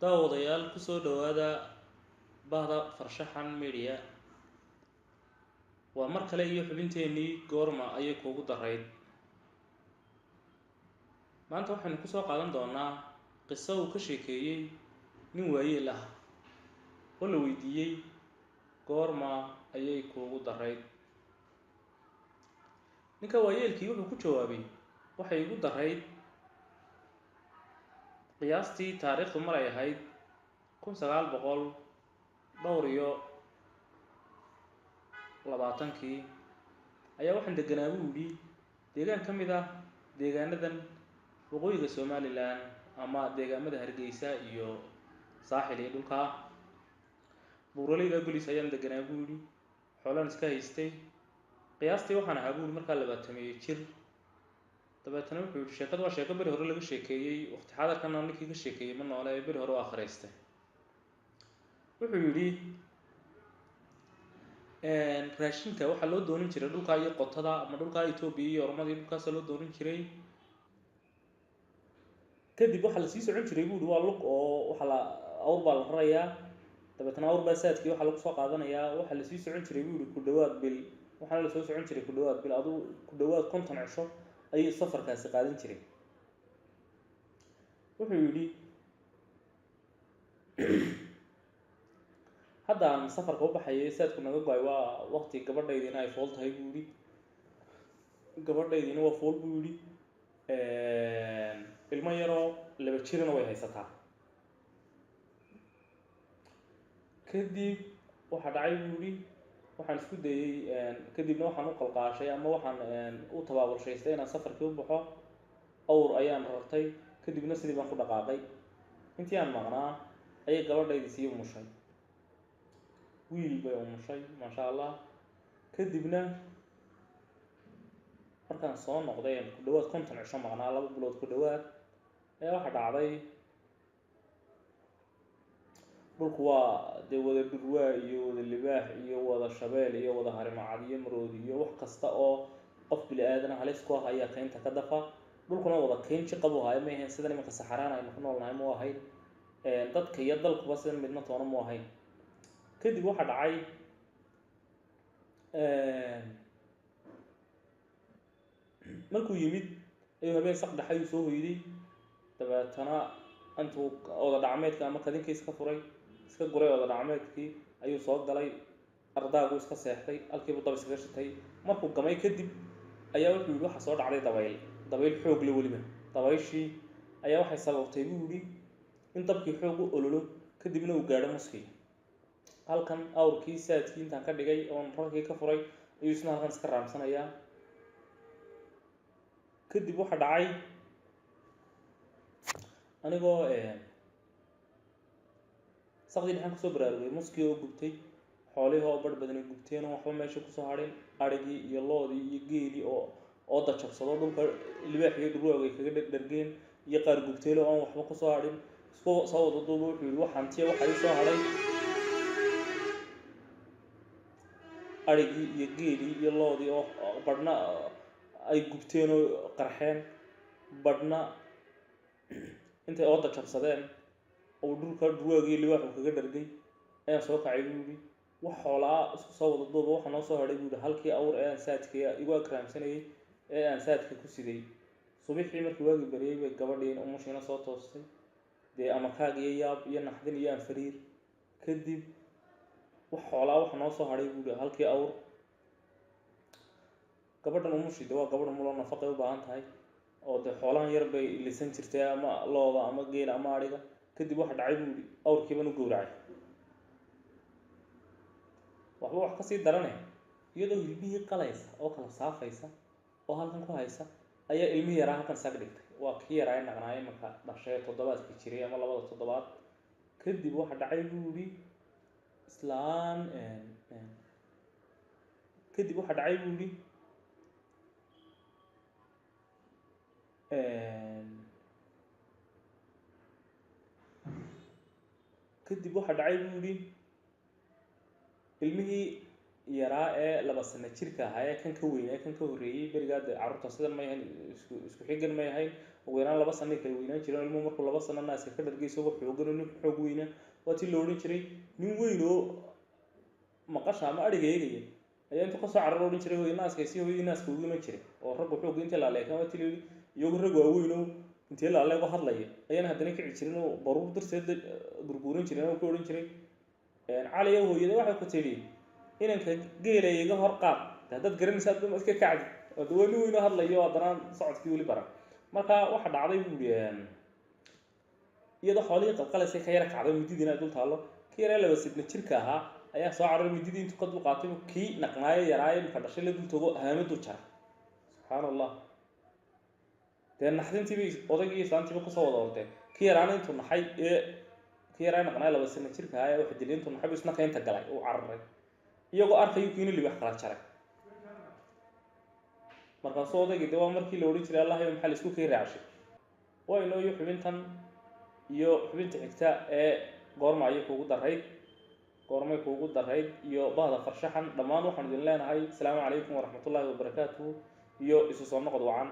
daawadayaal ku soo dhawaada bahda farshaxan media. waa mar kale iyo xubinteenii goorma ayay kuugu darayd. maanta waxaynu ku soo qaadan doonaa qiso uu ka sheekeeyey nin waayeel ah oo la weydiiyey goorma ayay kuugu darayd. ninka waayeelkii wuxuu ku jawaabay waxay igu darayd qiyaastii taariikhdu maray ahayd 1920 ayaa waxaan deganaa buu yidhi deegaan ka mid ah deegaanadan waqooyiga Somaliland ama deegaamada Hargeysa iyo saaxil iyo dhulka buuraleyda Golis ayaan deganaa buu yidhi xoolaan iska haystay qiyaastii waxaan ahaa buu yidhi markaa 20 jir. dabeetana wuxuu yidhi sheekadu waa sheeko beri hore laga sheekeeyey waqti xaadirkana ninkii ka sheekeeyey ma noole beri hore u akhriistay. wuxuu yidhi raashinka waxaa loo doonin jiray dhulka iyo qotada ama dhulka Itoobiya iyo Oromada dhulkaas loo doonin jiray. kadib waxaa la sii socon jiray buu yidhi waa lug oo waxa la awr baa la rarayaa dabeetana awr baa saadkii waxa lagu soo qaadanayaa waxa la sii socon jiray buu yidhi ku dhawaad bil waxaana la soo socon jiray ku dhawaad bil aduu ku dhawaad 50 cisho ayuu safarkaasi qaadan jiray. wuxuu yidhi hadda aan safarka u baxayay saadku naga go'ay waa waqti gabadhaydina ay fool tahay buu yidhi gabadhaydina waa fool buu yidhi ilmo yaroo 2 jirana way haysataa. kadib waxa dhacay buu yidhi waxaan isku dayay kadibna waxaan u qalqaashay ama waxaan u tabaaburshaystay inaan safarkii u baxo awr ayaan rartay kadibna sidii baan ku dhaqaaqay. intii aan maqnaa ayay gabadhaydii sii umushay wiil bay umushay maasha Allah. kadibna markaan soo noqday ku dhawaad 50 cisho maqnaa 2 bilood ku dhawaad ayaa waxa dhacday dhulku waa dee wada dhurwaa iyo wada libaax iyo wada shabeel iyo wada harimacad iyo maroodi iyo wax kasta oo qof bili aadan halis ku ah ayaa kaynta ka dafa. dhulkuna wada kayn jiq qabu haay ma ahayn sida nimanka saxaraan ay ku noolnahay ma ahayn dadka iyo dalkuba sida midna toona ma ahayn. kadib waxa dhacay markuu yimid ayuu habeen saq dhaxay soo hoyday dabeetana antuu oda dhacmeedka ama kadinkiis ka furay iska guray oda dhacmeedkii ayuu soo galay ardaagu iska seexday halkii buu dab iskaga shitay. markuu gamay kadib ayaa wuxuu yidhi waxa soo dhacday dabayl xoog leh weliba dabayshii ayaa waxay sababtay buu yidhi in dabkii xoog u ololo kadibna uu gaadho muskii halkan awrkii saadkii intaan ka dhigay oon rarkii ka furay ayuu isna halkan iska raamsanayaa. kadib waxa dhacay anigoo saqdii dhaxan kusoo baraarugay muskii oo gubtay xoolihii oo badh badan gubteen oo waxba meesha kusoo hadhin arigii iyo loodii iyo geelii oo dajabsado dhulka libaax iyo dhurwaaga ay kaga dhargeen iyo qaar gubteel oo aan waxba kusoo hadhin isku soo wada duubo. wuxuu yidhi waxaan tiya waxa ii soo hadhay arigii iyo geelii iyo loodii oo badhna ay gubteen oo qarxeen badhna intay oo dajabsadeen oo dhulka dhurwaagii libaaxu kaga dhargay ayaan soo kacay buu yidhi wax xoolaa isku soo wada duuba waxa noo soo hadhay buu yidhi halkii awr ee aan saadkii igu akraamsanayay ee aan saadka ku siday. subaxii markii waagi bariyay bay gabadhii umushiina soo toostay dee amakaag iyo yaab iyo naxdin iyo aan fariir. kadib wax xoolaa waxa noo soo hadhay buu yidhi halkii awr. gabadhan umushida waa gabadh mulo nafaqo u baahan tahay oo dee xoolahan yar bay lisan jirtay ama looda ama geel ama ariga. kadib waxa dhacay buu yidhi awrkiiban u gowracay waxba wax kasii darane iyadoo hilbihii qalaysa oo kala saafaysa oo halkan ku haysa ayaa ilmihii yaraa halkan isaga dhigtay waa kii yaraa ee naqnaayay marka dhashay 7 jiray ama 2 toddobaad. kadib waxa dhacay buu yidhi islaan kadib waxa dhacay buu yidhi kadib waxa dhacay buu yidhi ilmihii yaraa ee 2 sano jirka ahaa ee kan ka weynaa kan ka horeeyay berigaad carruurta sidan ma yahayn isku xigan ma yahayn ugu yaraan 2 sano kala weynaan jireen ilmuhu markuu 2 sano naaska ka dhargayso wax xoogan nin xoog weyna waa tii la odhan jiray nin weyn oo maqasha ama adhiga eegaya ayaa intuu kasoo cararo odhan jiray hooyo naaska si hooyadii naaska ugu iman jiray oo raggu xoog intii la leekan waa tii la yidhi iyagu rag waaweyn oo intii la leego hadlaya ayaan haddana kici jirin oo baruur darteed gurguuran jireen oo ku odhan jiray cali iyo hooyada waxay ku tidhi inanka geela iga hor qaad haddaad garanaysaa dad iska kacdi oo dawani weyn oo hadlayo haddana socodkii weli baran marka waxa dhacday buu yidhi iyadoo xoolihii qalqalaysa ka yara kacday mididii inay dul taallo kii yaraa 2 sano jirka ahaa ayaa soo cararay mididii intuu ka dul qaatay kii naqnaayo yaraaye marka dhashay la dul tago haamadu jaray subxaan allah dee naxdintiibay odaygii iyo islaantiiba kusoo wada orteen kii yaraana intuu naxay ee kii yaraa naqnaayo 2 sano jirka ahaa waxa dilay intuu naxay isna kaynta galay uu cararay iyagoo arkayo kiina libax kala jaray markaasuu odaygii dee waa markii la odhan jiray allah iyo maxaa la isku kii raacashay waa inoo iyo xubintan iyo xubinta xigta ee goormay kuugu darayd iyo bahda farshaxan dhammaan waxaan idin leenahay asalaamu calaykum waraxmatullaahi wabarakaatuhu iyo isu soo noqod wacan